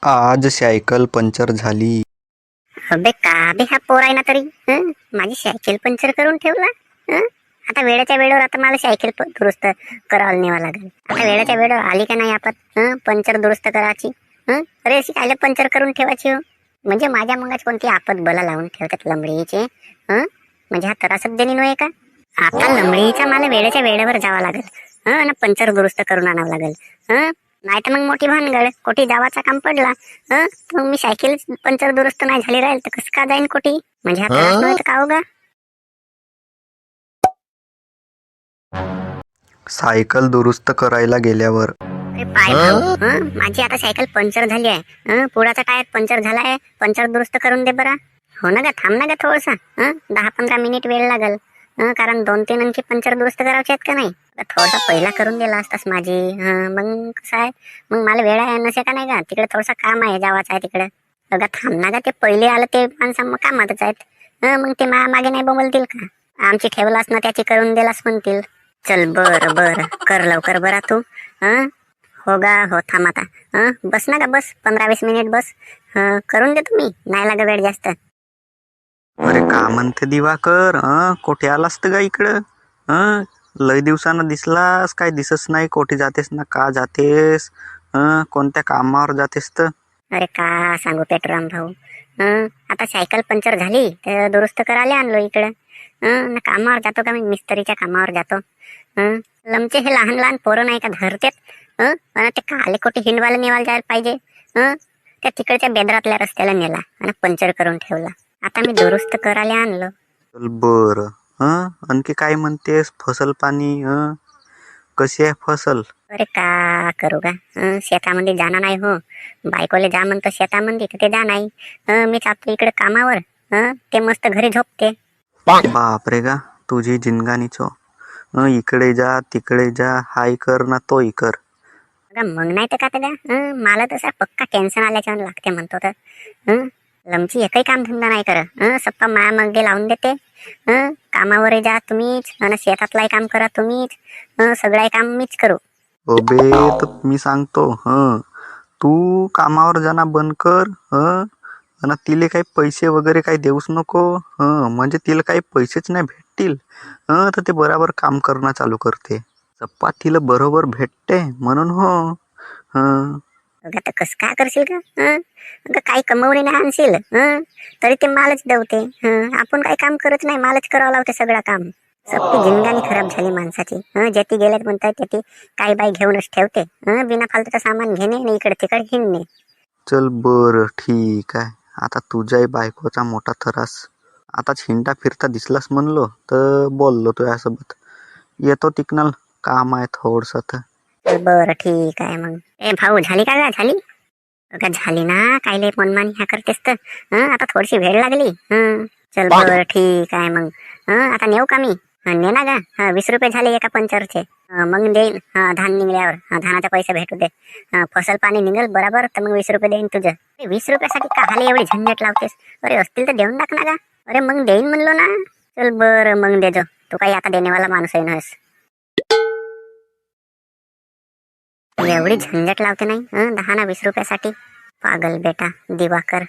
आज cycle puncture झाली. अबे का बे हा पोर आहे ना तरी माझी सायकल पंक्चर करून ठेवला. आता वेळेच्या वेळेवर आता मला सायकल दुरुस्त करायला नेवा लागेल. आता वेळेच्या वेळेवर आली का नाही आपण पंक्चर दुरुस्त करायची. अरे अशी काय पंक्चर करून ठेवायची हो. म्हणजे माझ्या मंगाची कोणती आपत बला लावून ठेवतात लंबडीचे. म्हणजे हा त्रासच देणी नव्हे का. आता लंबडीचा मला वेळेच्या वेळेवर जावं लागेल आणि पंक्चर दुरुस्त करून आणावं लागेल. नाही तर मग मोठी भानगड कोठी जावाचा काम पडला तर मी सायकल पंक्चर दुरुस्त नाही झाली राहील तर कसं का जाईन कोठी. म्हणजे हा त्रास नव्हे तर का होगा. सायकल दुरुस्त करायला गेल्यावर अरे पाय भाऊ माझी आता सायकल पंक्चर झाली आहे. पुढाचा टायर पंक्चर झालाय. पंक्चर दुरुस्त करून दे बरा. हो ना गा थांब ना गा थोडसा 10-15 मिनिट वेळ लागल. कारण 2-3 आणखी पंक्चर दुरुस्त करायचे आहेत का नाही. थोडासा पहिला करून दिला असतास माझी. मग कसं आहे मग मला वेळ आहे नसे का नाही का तिकडे थोडसा काम आहे जावाचं आहे तिकडे. अगं थांब ना गा ते पहिले आलं ते माणसं मग कामातच आहेत. मग ते मागे नाही बोलतील का. आमची ठेवलास ना त्याची करून दिलास म्हणतील. चल बर कर लवकर बरा तू. हो गा हो थांब आता. बस ना का बस 15-20 मिनिट बस. करून दे तुम्ही नाही लागा वेळ जास्त. अरे का म्हणते दिवाकर कोठे आलास तर का इकडं. लय दिवसानं दिसलास काय दिसच नाही. कोठे जातेस ना का जातेस. कोणत्या कामावर जातेस तर. अरे का सांगू पेट्रोल भाऊ. आता सायकल पंक्चर झाली तर दुरुस्त करायला आणलो इकडं. ना कामावर जातो का मी मिस्त्रीच्या कामावर जातो. लमचे हे लहान लहान पोरं नाही का धरतेत. आणि ते काले कोटी हिंडवायला नेवायला जायला पाहिजे. त्या तिकडच्या बेदरातल्या रस्त्याला नेला आणि पंक्चर करून ठेवला. आता मी दुरुस्त करायला आणलो. चल बर. आणखी काय म्हणतेस फसल पाणी कशी आहे फसल. अरे का करू का शेतामध्ये जाणार नाही हो. बायकोले जा म्हणतो शेतामध्ये तर ते जा नाही. मी जातो इकडे कामावर. ते मस्त घरी झोपते. बापरे का तुझी जिनगानीचो. इकडे जा तिकडे जा हाय कर ना तोही कर. मग नाही तर का त्या मला तसा पक्का टेन्शन आल्याच्या लागते म्हणतो तर. लमची एकही काम धंदा नाही कर. सप्पा माया मग लावून देते. कामावर जा तुम्हीच आणि शेतातलाही काम करा तुम्हीच. सगळं काम मीच करू. अबे तर मी सांगतो तू कामावर जाणं बंद कर. आणि तिले काही पैसे वगैरे काही देऊच नको. म्हणजे तिला काही पैसेच नाही भेटतील. तर ते बरोबर काम करणं चालू करते. चप्पा तिला बरोबर भेटते म्हणून हो. आता कसं काय करशील का. काही कमवणे नाही आणशील तरी ते मालच दवते. आपण काही काम करत नाही मालच करावं लावते सगळं काम. सगळी जिंदगानी खराब झाली माणसाची. जेती गेल्यात म्हणताय तेती काही बाई घेऊनच ठेवते. बिना फालतूचं सामान घेणे आणि इकडे तिकडे हिंडणे. चल बर ठीक आहे. आता तुझ्याही बायकोचा मोठा त्रास. आताच हिंडा फिरता दिसलास म्हणलो तर बोललो तुझ्यासोबत. येतो तिकनल काम आहे थोडस तर. बरं ठीक आहे मग. ए भाऊ झाली का झाली. का झाली ना कायले मनमानी ह्या करतेस तर. आता थोडीशी वेळ लागली. चल बरं ठीक आहे मग. आता नेऊ का मी. ने ना का 20 रुपये झाले एका पंक्चरचे. मग देईन धान निघल्यावर. धानाचे पैसे भेटू दे. फसल पाणी निघल बरोबर तर मग 20 रुपये देईन तुझं. 20 रुपयासाठी काहाले एवढी झंझट लावतेस. अरे असतील तर देऊन टाक ना का. अरे मग देईन म्हणलो ना. चल बरं मग देजो. तू काही आता देणेवाला माणूस आहे नस. एवढी झंझट लावते नाही 10 ना 20 रुपयासाठी. पागल बेटा दिवाकर.